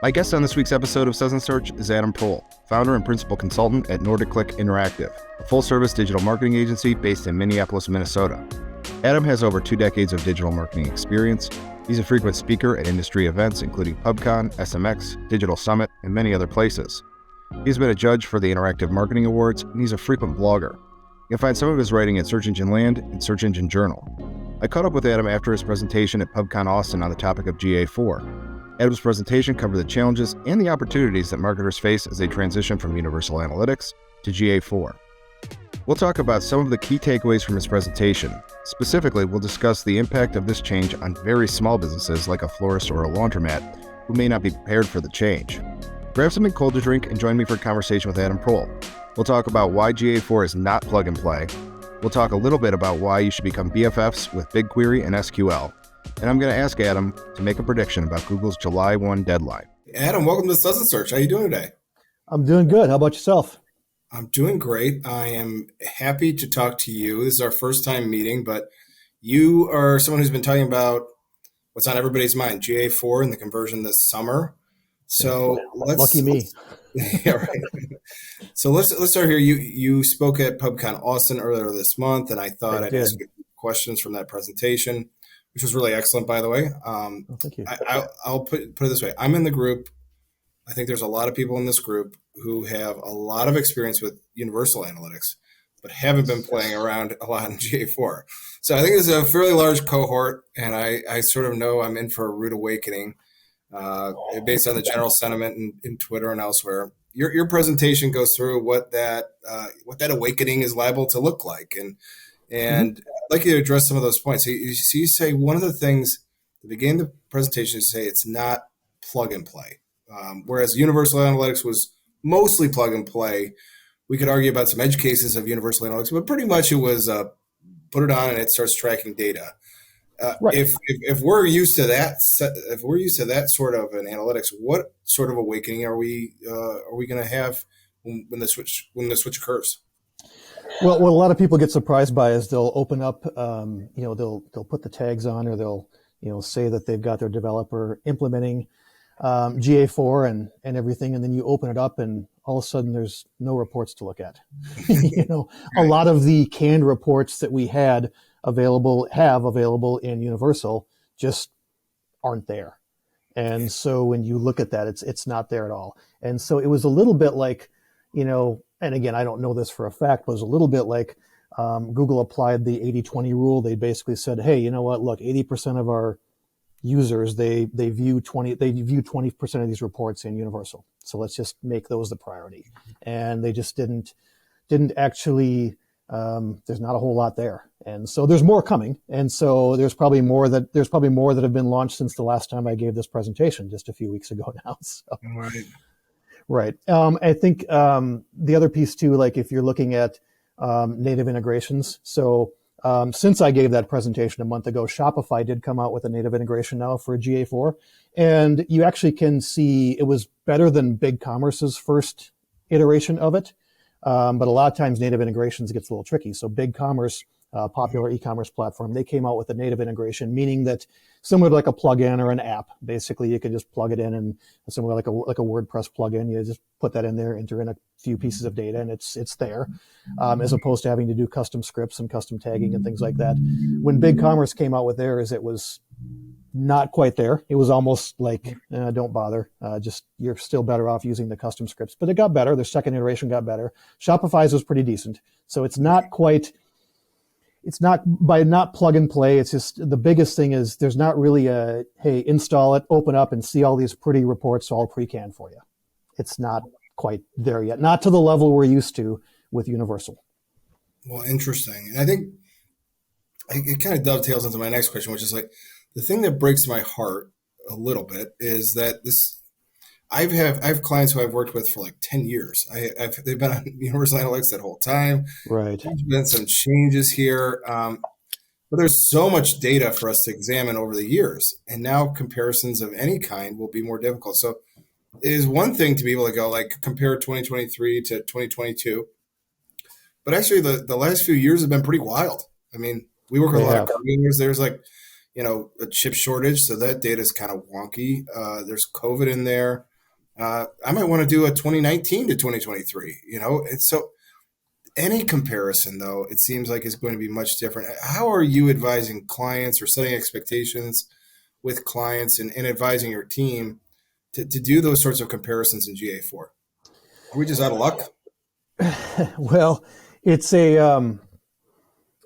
My guest on this week's episode of Suds Search is Adam Proehl, founder and principal consultant at NordicClick Interactive, a full-service digital marketing agency based in Minneapolis, Minnesota. Adam has over 2 decades of digital marketing experience. He's a frequent speaker at industry events including PubCon, SMX, Digital Summit, and many other places. He's been a judge for the Interactive Marketing Awards, and he's a frequent blogger. You can find some of his writing at Search Engine Land and Search Engine Journal. I caught up with Adam after his presentation at PubCon Austin on the topic of GA4. Adam's presentation covered the challenges and the opportunities that marketers face as they transition from Universal Analytics to GA4. We'll talk about some of the key takeaways from his presentation. Specifically, we'll discuss the impact of this change on very small businesses like a florist or a laundromat who may not be prepared for the change. Grab something cold to drink and join me for a conversation with Adam Proehl. We'll talk about why GA4 is not plug and play. We'll talk a little bit about why you should become BFFs with BigQuery and SQL. And I'm going to ask Adam to make a prediction about Google's July 1 deadline. Adam, welcome to Suds Search. How are you doing today? I'm doing good. How about yourself? I'm doing great. I am happy to talk to you. This is our first time meeting, but you are someone who's been talking about what's on everybody's mind, GA4 and the conversion this summer. So lucky me. Yeah, right. So let's start here. You spoke at PubCon Austin earlier this month, and I thought I'd ask you questions from that presentation, which was really excellent, by the way. Thank you. I'll put it this way. I'm in the group. I think there's a lot of people in this group who have a lot of experience with Universal Analytics, but haven't been playing around a lot in GA4. So I think it's a fairly large cohort, and I sort of know I'm in for a rude awakening based on the general sentiment in Twitter and elsewhere. Your presentation goes through what that awakening is liable to look like, and I'd like you to address some of those points. So you say one of the things at the beginning of the presentation is say it's not plug and play, whereas Universal Analytics was mostly plug and play. We could argue about some edge cases of Universal Analytics, but pretty much it was put it on and it starts tracking data. Right. If we're used to that, sort of an analytics, what sort of awakening are we going to have when the switch occurs? Well, what a lot of people get surprised by is they'll open up, they'll put the tags on, or they'll, say that they've got their developer implementing GA4 and everything, and then you open it up, and all of a sudden there's no reports to look at. A lot of the canned reports that we have available in Universal just aren't there, and so when you look at that, it's not there at all. And so it was a little bit like, and again, I don't know this for a fact, but it was a little bit like Google applied the 80-20 rule. They basically said, hey, you know what? Look, 80% of our users, they view 20% of these reports in Universal. So let's just make those the priority. And they just didn't actually. There's not a whole lot there, and so there's more coming. And so there's probably more that have been launched since the last time I gave this presentation just a few weeks ago now. So. Right. I think the other piece too, like if you're looking at native integrations. So since I gave that presentation a month ago, Shopify did come out with a native integration now for GA4. And you actually can see it was better than BigCommerce's first iteration of it. But a lot of times native integrations gets a little tricky. So BigCommerce, popular e-commerce platform, they came out with a native integration, meaning that similar to like a plugin or an app, basically you could just plug it in, and similar like a WordPress plugin, you just put that in there, enter in a few pieces of data, and it's there, as opposed to having to do custom scripts and custom tagging and things like that. When BigCommerce came out with theirs, it was not quite there. It was almost like, don't bother. Just you're still better off using the custom scripts. But it got better. Their second iteration got better. Shopify's was pretty decent. So it's not by not plug and play. It's just the biggest thing is there's not really a, hey, install it, open up, and see all these pretty reports all pre-canned for you. It's not quite there yet. Not to the level we're used to with Universal. Well, interesting. And I think it kind of dovetails into my next question, which is like, the thing that breaks my heart a little bit is that I have clients who I've worked with for like 10 years. They've been on Universal Analytics that whole time. Right. There's been some changes here, but there's so much data for us to examine over the years, and now comparisons of any kind will be more difficult. So it is one thing to be able to go like compare 2023 to 2022, but actually the last few years have been pretty wild. I mean, we work with a lot of gardeners. There's like, a chip shortage, so that data is kind of wonky. There's COVID in there. I might want to do a 2019 to 2023, and so any comparison, though, it seems like is going to be much different. How are you advising clients or setting expectations with clients and advising your team to do those sorts of comparisons in GA4? Are we just out of luck? Well, it's a.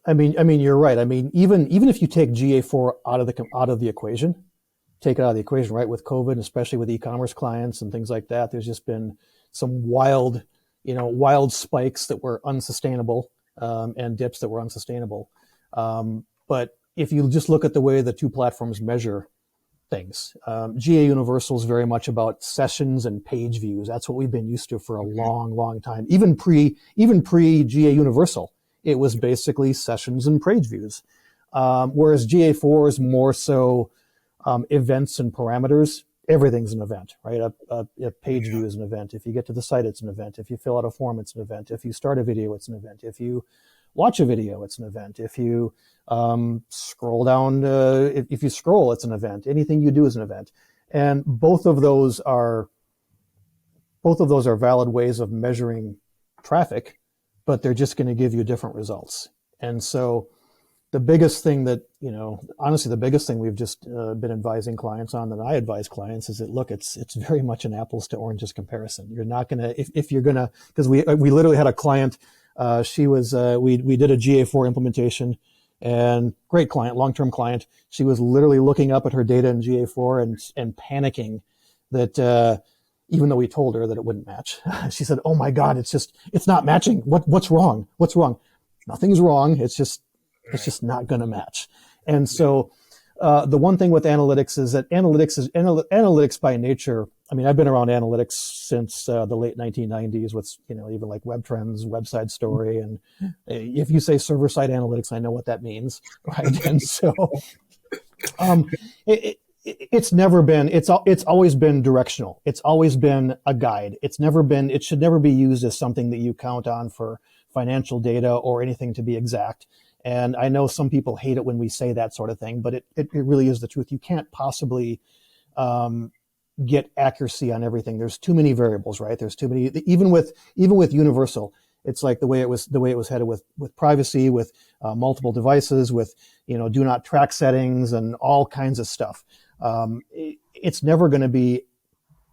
I mean, you're right. I mean, even if you take GA4 out of the equation, take it out of the equation, right? With COVID, especially with e-commerce clients and things like that, there's just been some wild spikes that were unsustainable, and dips that were unsustainable. But if you just look at the way the two platforms measure things, GA Universal is very much about sessions and page views. That's what we've been used to for a long time. Even pre GA Universal, it was basically sessions and page views. Whereas GA4 is more so events and parameters. Everything's an event, right? A page view is an event. If you get to the site, it's an event. If you fill out a form, it's an event. If you start a video, it's an event. If you watch a video, it's an event. If you scroll down, if you scroll, it's an event. Anything you do is an event. And both of those are valid ways of measuring traffic, but they're just going to give you different results. And so the biggest thing that, honestly, the biggest thing we've just been advising clients on, that I advise clients, is that, look, it's very much an apples to oranges comparison. You're not going to, if you're going to, because we literally had a client, she was, we did a GA4 implementation, and great client, long-term client. She was literally looking up at her data in GA4 and panicking that, even though we told her that it wouldn't match, she said, "Oh my God, it's not matching. What's wrong? What's wrong?" Nothing's wrong. It's just not going to match. And so the one thing with analytics is that analytics by nature. I mean, I've been around analytics since the late 1990s with, even like Web Trends, Website Story. And if you say server-side analytics, I know what that means, right? And so it's always been directional. It's always been a guide. It should never be used as something that you count on for financial data or anything to be exact. And I know some people hate it when we say that sort of thing, but it really is the truth. You can't possibly get accuracy on everything. There's too many variables, right? There's too many, even with Universal. It's like the way it was headed with privacy, with multiple devices, with, do not track settings and all kinds of stuff. It's never going to be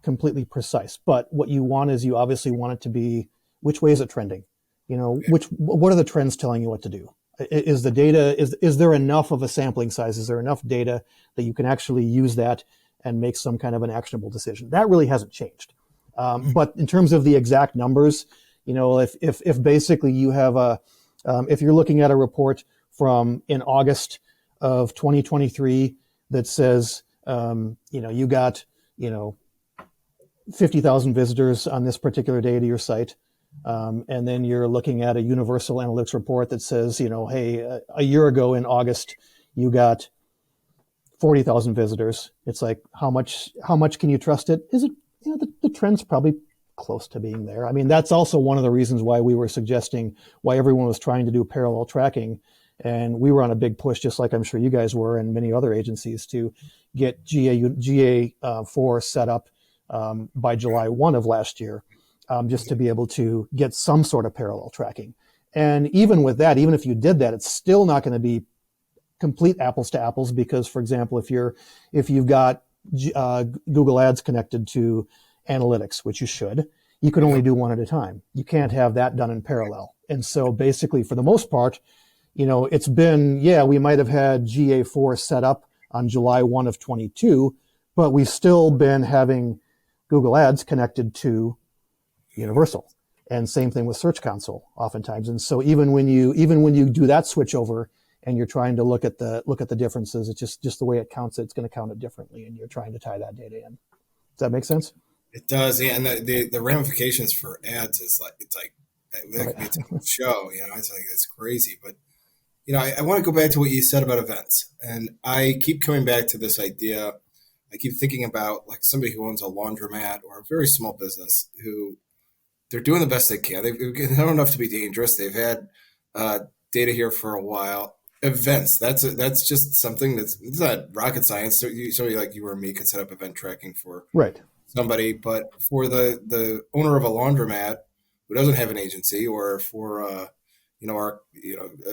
completely precise, but what you want is, you obviously want it to be, which way is it trending? What are the trends telling you what to do? Is the data, is there enough of a sampling size? Is there enough data that you can actually use that and make some kind of an actionable decision? That really hasn't changed. But in terms of the exact numbers, if basically you have if you're looking at a report from in August of 2023 that says, you got, 50,000 visitors on this particular day to your site. And then you're looking at a universal analytics report that says, hey, a year ago in August, you got 40,000 visitors. It's like, how much can you trust it? Is it, the trend's probably close to being there. I mean, that's also one of the reasons why we were suggesting, why everyone was trying to do parallel tracking. And we were on a big push, just like I'm sure you guys were and many other agencies, to get GA4 set up by July 1 of last year. Just to be able to get some sort of parallel tracking. And even with that, even if you did that, it's still not going to be complete apples to apples, because, for example, if you've got Google Ads connected to analytics, which you should, you can only do one at a time. You can't have that done in parallel. And so basically, for the most part, it's been, we might have had GA4 set up on July 1 of 22, but we've still been having Google Ads connected to Universal, and same thing with Search Console oftentimes. And so even when you do that switch over and you're trying to look at the differences, it's just the way it counts it's going to count it differently, and you're trying to tie that data in. Does that make sense? It does, yeah. And the ramifications for ads is like, it's a show, it's crazy. But I want to go back to what you said about events, and I keep coming back to this idea. I keep thinking about like somebody who owns a laundromat or a very small business who, they're doing the best they can. They've done enough to be dangerous. They've had data here for a while. Events, that's just something it's not rocket science. So somebody like you or me could set up event tracking for right. somebody, but for the owner of a laundromat who doesn't have an agency, or for a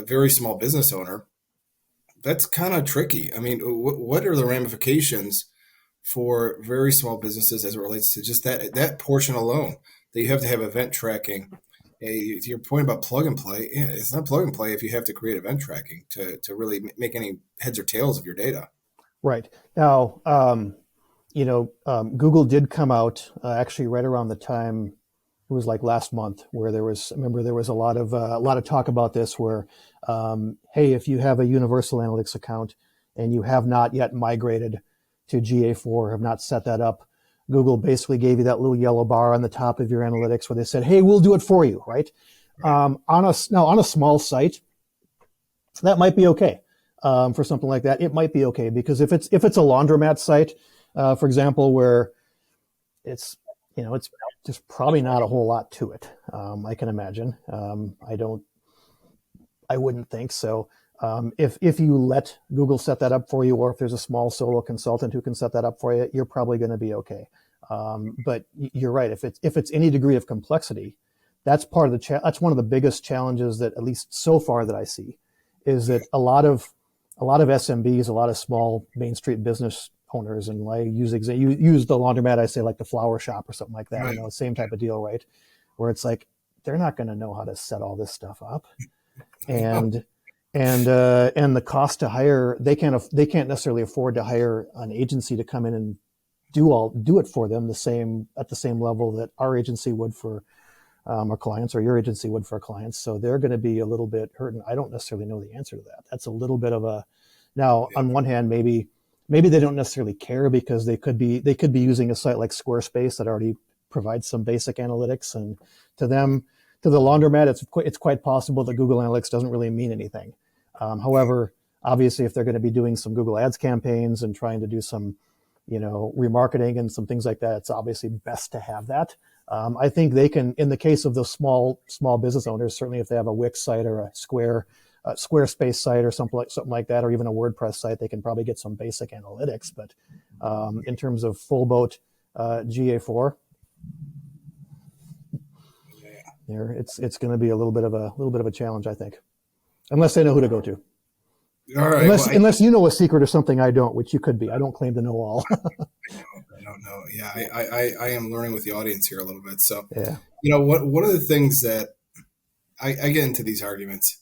very small business owner, that's kind of tricky. I mean, what are the ramifications for very small businesses as it relates to just that portion alone? That you have to have event tracking. To your point about plug and play, yeah, it's not plug and play if you have to create event tracking to really make any heads or tails of your data. Right. Now, Google did come out actually right around the time, it was like last month, where there was a lot of talk about this, where, hey, if you have a Universal Analytics account and you have not yet migrated to GA4, have not set that up, Google basically gave you that little yellow bar on the top of your analytics where they said, hey, we'll do it for you, right? On a small site, that might be okay. For something like that, it might be okay, because if it's a laundromat site, for example, where it's just probably not a whole lot to it. I can imagine. I wouldn't think so. If you let Google set that up for you, or if there's a small solo consultant who can set that up for you, you're probably going to be okay. But you're right. If it's any degree of complexity, that's part of that's one of the biggest challenges that, at least so far, that I see, is that a lot of SMBs, a lot of small Main Street business owners, and I use the laundromat, I say like the flower shop or something like that, Right. same type of deal, right? Where it's like, they're not going to know how to set all this stuff up. And the cost to hire, they can't necessarily afford to hire an agency to come in and do it for them at the same level that our agency would for our clients, or your agency would for our clients. So they're going to be a little bit hurt, and I don't necessarily know the answer to that. That's a little bit of a, now on one hand, maybe they don't necessarily care, because they could be using a site like Squarespace that already provides some basic analytics, and to the laundromat, it's quite possible that Google Analytics doesn't really mean anything. However, obviously, if they're going to be doing some Google Ads campaigns and trying to do some, remarketing and some things like that, it's obviously best to have that. I think they can, in the case of the small business owners, certainly if they have a Wix site or a Squarespace site or something like that, or even a WordPress site, they can probably get some basic analytics. But in terms of full boat GA4, it's going to be a little bit of a challenge, I think, unless they know who to go to. All right. Unless you know a secret or something I don't, which you could be. I don't claim to know all. I don't know. Yeah, I am learning with the audience here a little bit. So, yeah. One of the things that I get into these arguments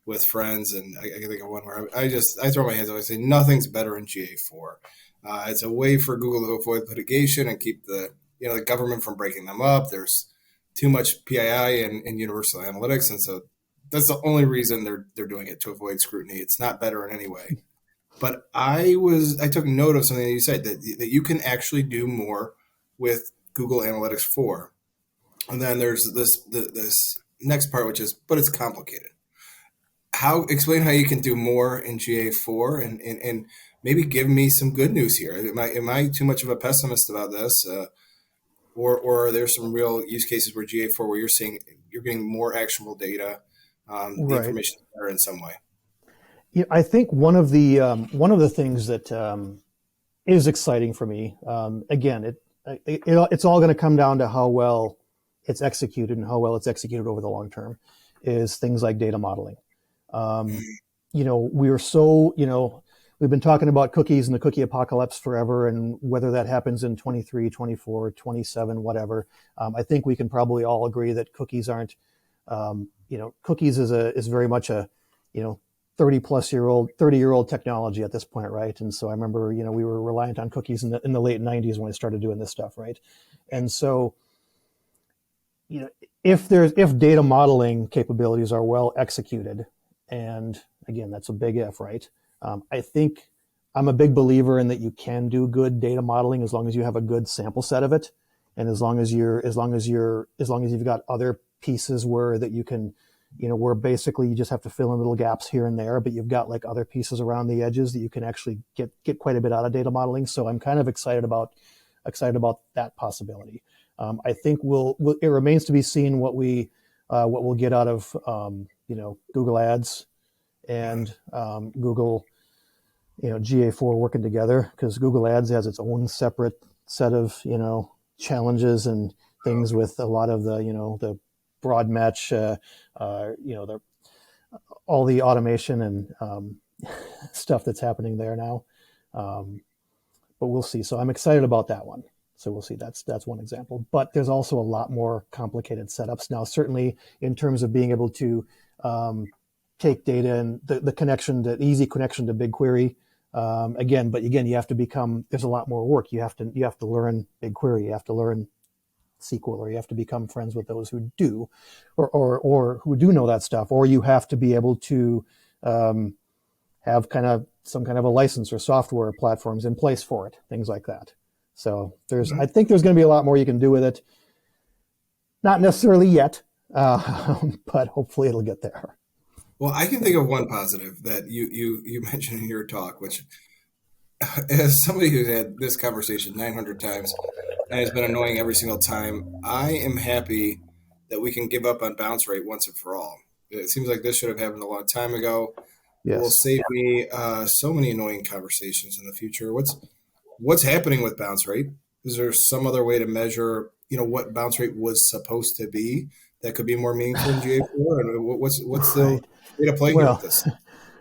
with friends, and I can think of one where I throw my hands up. I say nothing's better in GA4. It's a way for Google to avoid litigation and keep the government from breaking them up. There's too much PII in Universal Analytics, and so that's the only reason they're doing it, to avoid scrutiny. It's not better in any way. But I took note of something that you said, that you can actually do more with Google Analytics 4. And then there's this next part, which is, but it's complicated. Explain how you can do more in GA4, and maybe give me some good news here. Am I too much of a pessimist about this? Or are there some real use cases where GA4, where you're getting more actionable data, the information is better in some way? Yeah, I think one of the things that is exciting for me, again, it's all going to come down to how well it's executed, and how well it's executed over the long term, is things like data modeling. We've been talking about cookies and the cookie apocalypse forever, and whether that happens in 23, 24, 27, whatever. I think we can probably all agree that cookies aren't, cookies is very much a, 30-year-old technology at this point, right? And so I remember, we were reliant on cookies in the late 90s when I started doing this stuff, right? And so, if data modeling capabilities are well executed, and again, that's a big if, right? I think I'm a big believer in that you can do good data modeling as long as you have a good sample set of it, and as long as you've got other pieces where that you can, where basically you just have to fill in little gaps here and there, but you've got like other pieces around the edges that you can actually get quite a bit out of data modeling. So I'm kind of excited about that possibility. I think it remains to be seen what we'll get out of Google Ads and Google GA4 working together, because Google Ads has its own separate set of challenges and things with a lot of the the broad match, all the automation and stuff that's happening there now. But we'll see. So I'm excited about that one. So we'll see. That's one example. But there's also a lot more complicated setups now. Certainly in terms of being able to take data and the connection, the easy connection to BigQuery. Again, you have to become. There's a lot more work. You have to learn BigQuery. You have to learn SQL, or you have to become friends with those who do, or who do know that stuff, or you have to be able to have some kind of a license or software platforms in place for it, things like that. So I think there's going to be a lot more you can do with it. Not necessarily yet, but hopefully it'll get there. Well, I can think of one positive that you mentioned in your talk, which, as somebody who's had this conversation 900 times and has been annoying every single time, I am happy that we can give up on bounce rate once and for all. It seems like this should have happened a long time ago. Yes. It will save me so many annoying conversations in the future. What's happening with bounce rate? Is there some other way to measure, what bounce rate was supposed to be that could be more meaningful in GA4? And what's the way to play here with this?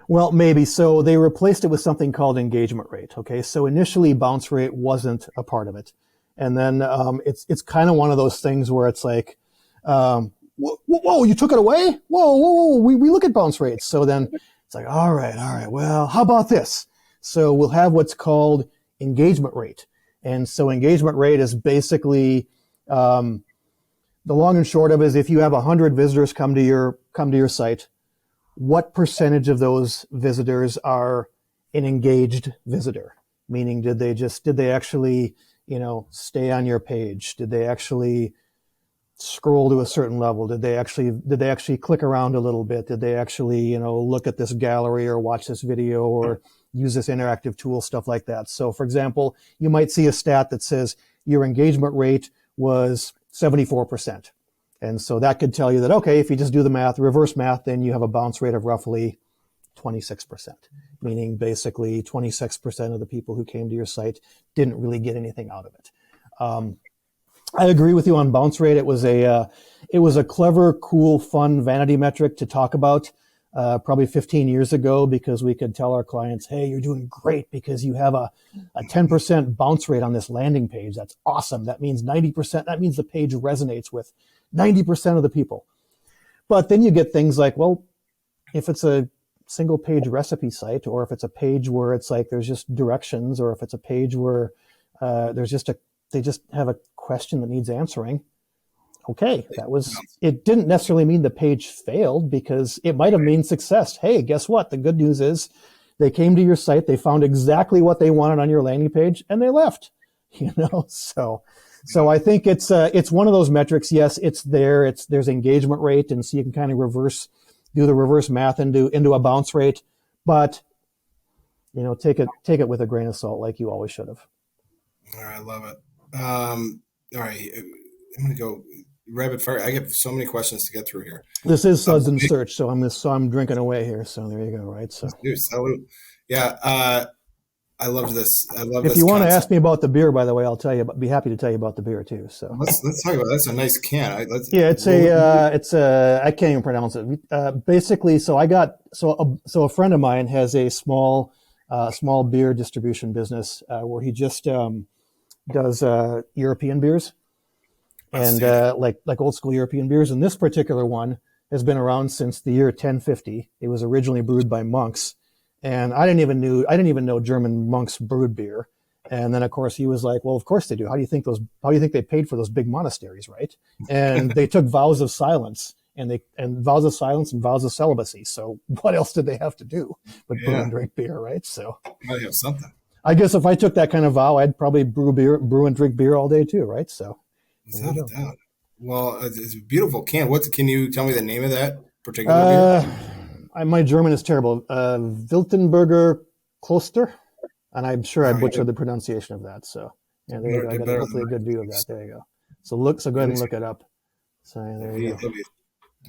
Well, maybe. So they replaced it with something called engagement rate. Okay. So initially bounce rate wasn't a part of it. And then it's kind of one of those things where it's like, whoa, you took it away? Whoa, we look at bounce rates. So then it's like, all right. Well, how about this? So we'll have what's called engagement rate. And so engagement rate is basically, the long and short of it is if you have 100 visitors come to your site, what percentage of those visitors are an engaged visitor? Meaning, did they actually, stay on your page? Did they actually scroll to a certain level? Did they actually click around a little bit? Did they actually, look at this gallery or watch this video or use this interactive tool, stuff like that? So for example, you might see a stat that says your engagement rate was 74%. And so that could tell you that, okay, if you just do the math, reverse math, then you have a bounce rate of roughly 26%, meaning basically 26% of the people who came to your site didn't really get anything out of it. I agree with you on bounce rate. It was a clever, cool, fun vanity metric to talk about probably 15 years ago, because we could tell our clients, hey, you're doing great because you have a 10% bounce rate on this landing page. That's awesome. That means 90%. That means the page resonates with 90% of the people. But then you get things like, well, if it's a single page recipe site, or if it's a page where it's like there's just directions, or if it's a page where they just have a question that needs answering. Okay, it didn't necessarily mean the page failed, because it might have meant success. Hey, guess what? The good news is they came to your site, they found exactly what they wanted on your landing page, and they left. So I think it's one of those metrics. Yes, it's there. There's engagement rate, and so you can kind of do the reverse math into a bounce rate, but take it with a grain of salt, like you always should have. All right, I love it. All right, I'm going to go rapid fire. I get so many questions to get through here. This is Suds Search, so I'm drinking away here. So there you go. Right. So salute. Yeah. I love this. If you want to ask me about the beer, by the way, be happy to tell you about the beer too. So let's talk about it. That's a nice can. It's I can't even pronounce it. Basically, so a friend of mine has a small beer distribution business where he just does European beers and like old school European beers. And this particular one has been around since the year 1050. It was originally brewed by monks. And I didn't even know German monks brewed beer. And then of course he was like, well, of course they do. How do you think they paid for those big monasteries, right? And they took vows of silence and vows of silence and vows of celibacy. So what else did they have to do but brew and drink beer, right? So might have something. I guess if I took that kind of vow, I'd probably brew and drink beer all day too, right? So without a doubt. Well, it's a beautiful can. Can you tell me the name of that particular beer? My German is terrible. Wiltenberger Kloster, and I'm sure I butchered the pronunciation of that. So yeah, there you go. I got hopefully a good view of that. There you go. So go ahead and look it up. So there you go.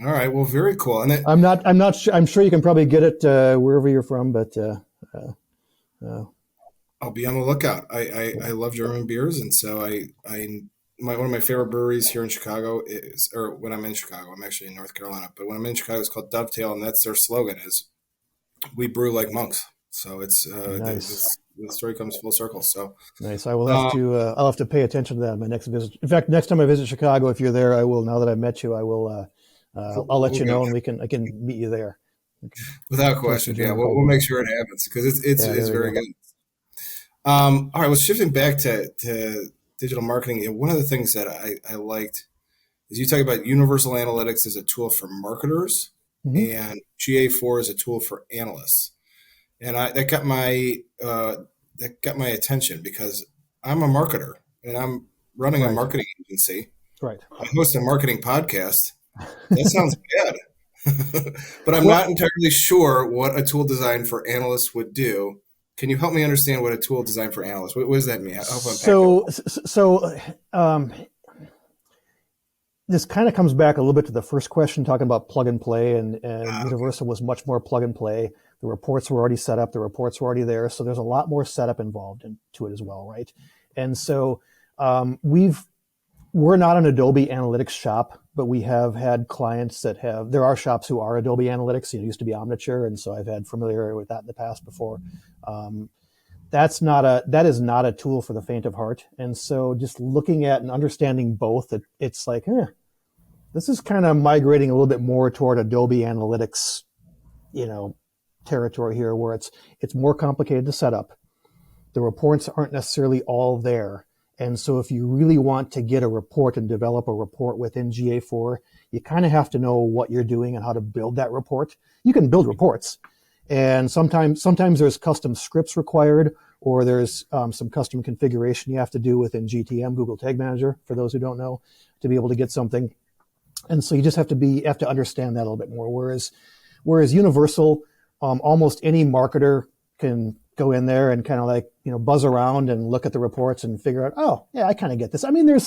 All right. Well, very cool. And I'm not sure. I'm sure you can probably get it wherever you're from, but I'll be on the lookout. I love German beers, and so I one of my favorite breweries here in Chicago is, or when I'm in Chicago, I'm actually in North Carolina, but when I'm in Chicago, it's called Dovetail, and that's their slogan is "We brew like monks." So it's Nice. the story comes full circle. So Nice. I will have um, to. I'll have to pay attention to that in my next visit. In fact, next time I visit Chicago, if you're there, I will. Now that I've met you, I will. I'll let we'll you go know, and I can meet you there. We can without toast some question. Yeah, German we'll coffee. make sure it happens because Yeah, it's there we very go. good. All right, well, shifting back to digital marketing, and one of the things that I liked is you talk about Universal Analytics as a tool for marketers Hmm. and GA4 as a tool for analysts. And that got my attention because I'm a marketer and I'm running a Right. marketing agency. Right. I host a marketing podcast. That sounds bad, but I'm not Well, entirely sure what a tool designed for analysts would do. Can you help me understand what a tool designed for analysts? What does that mean? I'll unpack that. so um, this kind of comes back a little bit to the first question, talking about plug and play, and Okay. Universal was much more plug and play. The reports were already set up, the reports were already there, so there's a lot more setup involved into it as well, right? And so we're not an Adobe Analytics shop, but we have had clients that have. There are shops who are Adobe Analytics. It used to be Omniture, and so I've had familiarity with that in the past before. Um, that is not a tool for the faint of heart. And so just looking at and understanding both, it's like, this is kind of migrating a little bit more toward Adobe Analytics, you know, territory here, where it's more complicated to set up. The reports aren't necessarily all there. And so if you really want to get a report and develop a report within GA4, you kind of have to know what you're doing and how to build that report. You can build reports, and sometimes there's custom scripts required, or there's some custom configuration you have to do within GTM, Google Tag Manager, for those who don't know, to be able to get something. And so you just have to understand that a little bit more. Whereas Universal, almost any marketer can go in there and kind of like, buzz around and look at the reports and figure out, oh yeah, I kind of get this. I mean, there are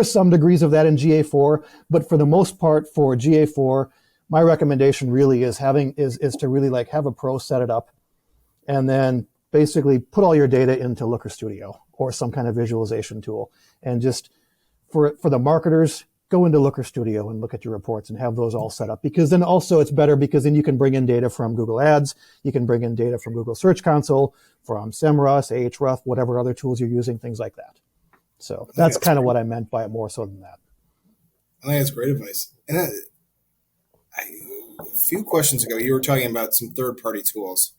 some degrees of that in GA4, but for the most part, for GA4, my recommendation really is to really like have a pro set it up, and then basically put all your data into Looker Studio or some kind of visualization tool, and just for the marketers, go into Looker Studio and look at your reports and have those all set up, because then also it's better because then you can bring in data from Google Ads, you can bring in data from Google Search Console, from SEMrush, Ahrefs, whatever other tools you're using, things like that. So I think that's that's kind of great. what I meant by it more so than that. I think that's great advice. And a few questions ago, you were talking about some third-party tools.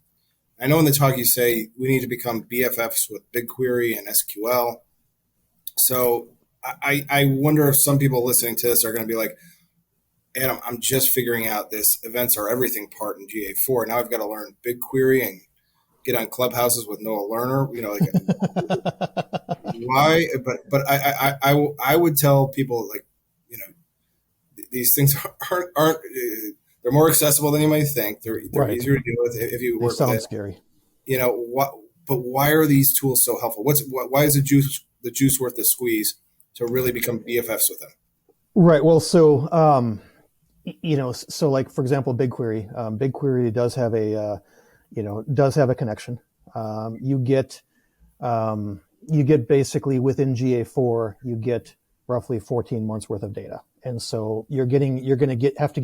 I know in the talk you say we need to become BFFs with BigQuery and SQL. So I wonder if some people listening to this are going to be like, Adam, I'm just figuring out this events are everything part in GA4. Now I've got to learn BigQuery and get on Clubhouses with Noah Lerner. Like why? But I would tell people like, these things aren't they're more accessible than you might think. They're Right. easier to deal with if you They work with sound it. scary. What? But why are these tools so helpful? Why is the juice worth the squeeze to really become BFFs with them? Right. Well, so like for example, BigQuery. BigQuery does have a connection. You get basically within GA4, you get roughly 14 months worth of data, and so we're going to have to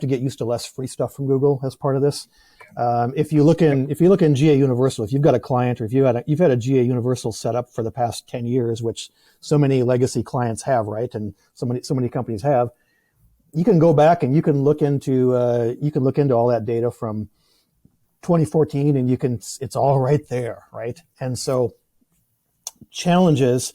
get used to less free stuff from Google as part of this. If you look in GA Universal, if you've got a client, or if you've had a GA Universal set up for the past 10 years, which so many legacy clients have, right, and so many companies have, you can go back and you can look into all that data from 2014, and it's all right there, right? And so challenges,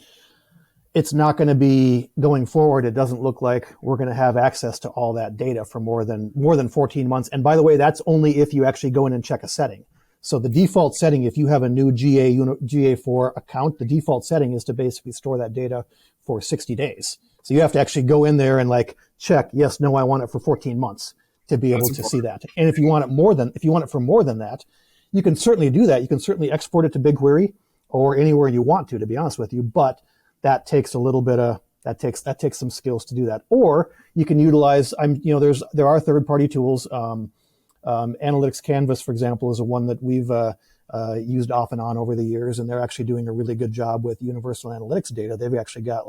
it's not going to be going forward. It doesn't look like we're going to have access to all that data for more than 14 months. And by the way, that's only if you actually go in and check a setting. So the default setting, if you have a new GA4 account, the default setting is to basically store that data for 60 days. So you have to actually go in there and like check, yes, no, I want it for 14 months to be able That's to see important. that. And if you want it for more than that, you can certainly do that. You can certainly export it to BigQuery or anywhere you want to be honest with you. But that takes a little bit of, that takes some skills to do that. Or you can utilize, there are third-party tools. Analytics Canvas, for example, is a one that we've used off and on over the years, and they're actually doing a really good job with universal analytics data. They've actually got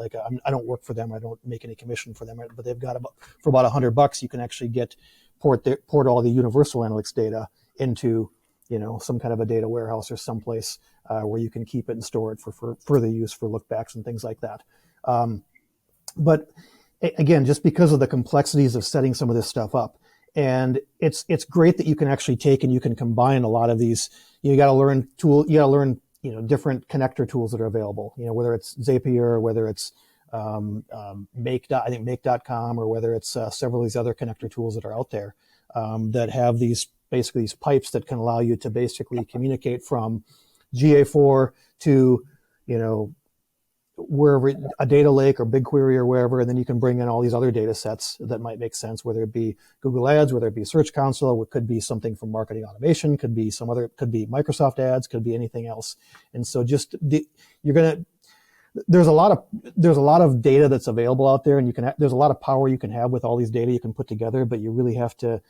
I don't work for them, I don't make any commission for them, but they've got for about $100, you can actually port all the universal analytics data into some kind of a data warehouse or someplace where you can keep it and store it for further use for lookbacks and things like that. But again, just because of the complexities of setting some of this stuff up, and it's great that you can actually take and you can combine a lot of these. You got to learn different connector tools that are available. Whether it's Zapier, or whether it's Make.com, or whether it's several of these other connector tools that are out there that have these pipes that can allow you to basically communicate from GA4 to wherever, a data lake or BigQuery or wherever, and then you can bring in all these other data sets that might make sense, whether it be Google Ads, whether it be Search Console, it could be something from marketing automation, could be could be Microsoft Ads, could be anything else. And so there's a lot of data that's available out there, and there's a lot of power you can have with all these data you can put together, but you really have to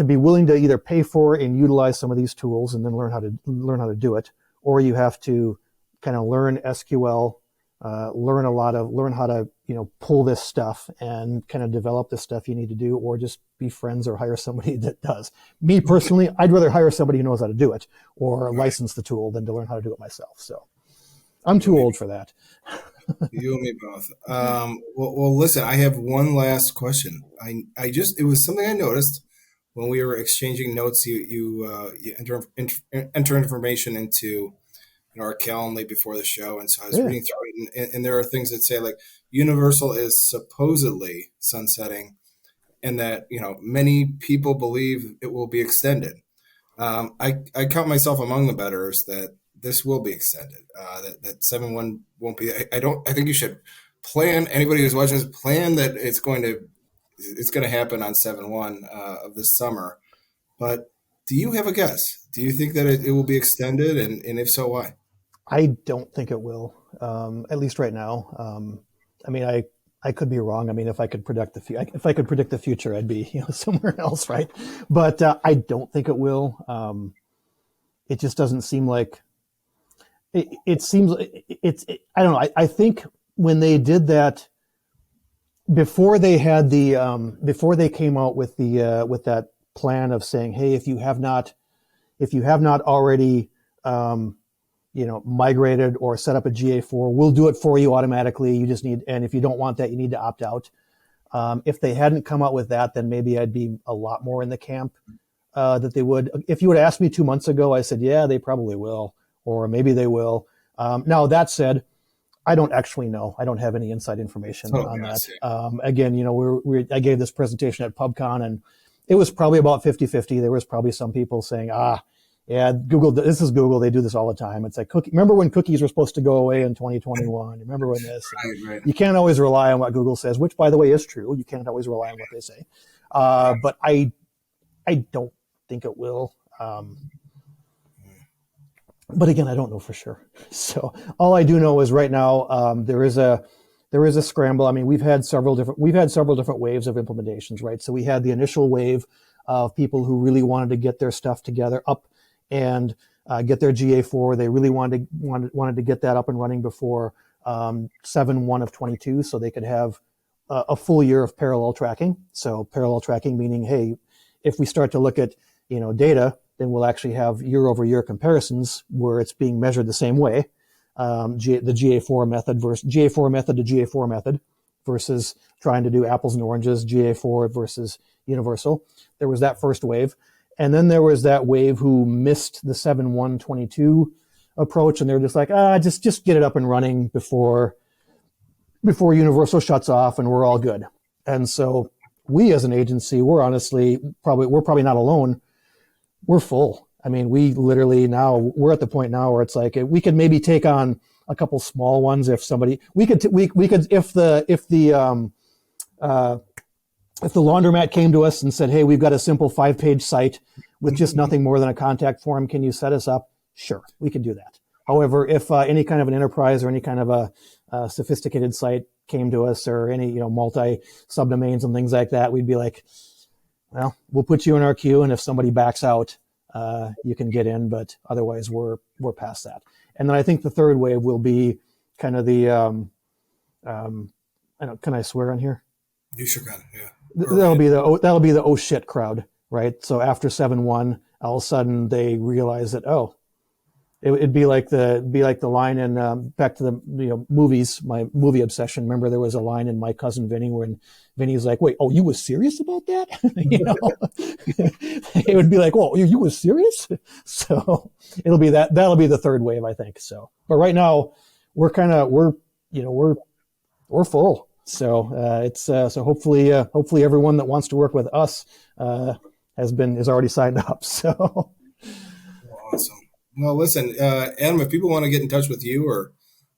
be willing to either pay for and utilize some of these tools and then learn how to do it, or you have to kind of learn SQL, learn how to pull this stuff and kind of develop the stuff you need to do, or just be friends or hire somebody that does. Me personally, I'd rather hire somebody who knows how to do it or license the tool than to learn how to do it myself. So I'm too old for that. You and me both. Well, listen, I have one last question. It was something I noticed when we were exchanging notes. You enter information into our Calendly before the show, and so I was reading through it, and there are things that say like Universal is supposedly sunsetting, and that many people believe it will be extended. I count myself among the bettors that this will be extended. That 7.1 won't be. I think you should plan. Anybody who's watching this, plan that it's going to happen on 7.1 of this summer. But do you have a guess? Do you think that it will be extended, and if so, why? I don't think it will, at least right now. I could be wrong. If I could predict the future, I'd be somewhere else, right? But I don't think it will. It just doesn't seem like it seems. I don't know. I think when they did that, before they had before they came out with with that plan of saying, hey, if you have not already migrated or set up a GA4, we'll do it for you automatically. You just need, and if you don't want that, you need to opt out. If they hadn't come out with that, then maybe I'd be a lot more in the camp that they would. If you would have asked me 2 months ago, I said, yeah, they probably will, or maybe they will. Now, that said, I don't actually know. I don't have any inside information on that. Again, I gave this presentation at PubCon, and it was probably about 50-50. There was probably some people saying, yeah, Google, this is Google. They do this all the time. It's like remember when cookies were supposed to go away in 2021? Remember when this? Right. You can't always rely on what Google says, which, by the way, is true. You can't always rely on what they say. But I don't think it will. But again, I don't know for sure. So all I do know is right now there is a scramble. We've had several different waves of implementations, right? So we had the initial wave of people who really wanted to get their stuff together up and get their GA4. They really wanted to get that up and running before 7.1 of 22, so they could have a full year of parallel tracking. So parallel tracking meaning, hey, if we start to look at data, then we'll actually have year-over-year comparisons where it's being measured the same way. The GA4 method versus GA4 method to GA4 method versus trying to do apples and oranges, GA4 versus universal. There was that first wave. And then there was that wave who missed the 7.1.22 approach, and they're just like, just get it up and running before universal shuts off and we're all good. And so we as an agency, we're probably not alone. We're full. We literally we're at the point now where it's like we could maybe take on a couple small ones if somebody if the laundromat came to us and said, hey, we've got a simple 5-page site with just nothing more than a contact form, can you set us up? Sure, we could do that. However, if any kind of an enterprise or any kind of a sophisticated site came to us, or any multi subdomains and things like that, we'd be like, well, we'll put you in our queue, and if somebody backs out, you can get in, but otherwise we're past that. And then I think the third wave will be kind of the, can I swear on here? You sure can, yeah. That'll be the oh shit crowd, right? So after 7-1, all of a sudden they realize that, it'd be like the line in back to the movies, my movie obsession. Remember, there was a line in My Cousin Vinny when Vinny's like, "Wait, you was serious about that?" It would be like, "Whoa, you was serious?" So it'll be that'll be the third wave, I think. So, but right now we're full. So so hopefully everyone that wants to work with us is already signed up. So awesome. Well, listen, Adam, if people want to get in touch with you or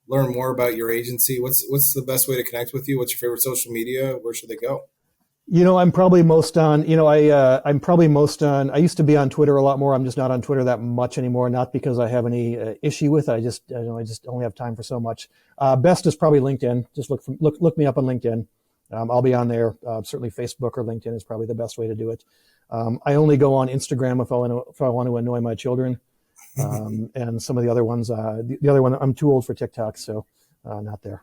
learn more about your agency, what's the best way to connect with you? What's your favorite social media? Where should they go? I'm probably most on, I used to be on Twitter a lot more. I'm just not on Twitter that much anymore. Not because I have any issue with it. I just only have time for so much. Best is probably LinkedIn. Just look me up on LinkedIn. I'll be on there. Certainly Facebook or LinkedIn is probably the best way to do it. I only go on Instagram if I want to annoy my children. And some of the other ones, the other one, I'm too old for TikTok, so not there.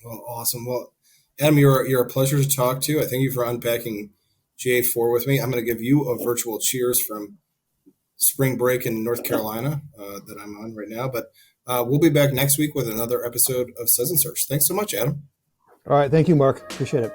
Well, awesome. Well, Adam, you're a pleasure to talk to. I thank you for unpacking GA4 with me. I'm going to give you a virtual cheers from spring break in North Carolina that I'm on right now. But we'll be back next week with another episode of Suds Search. Thanks so much, Adam. All right. Thank you, Mark. Appreciate it.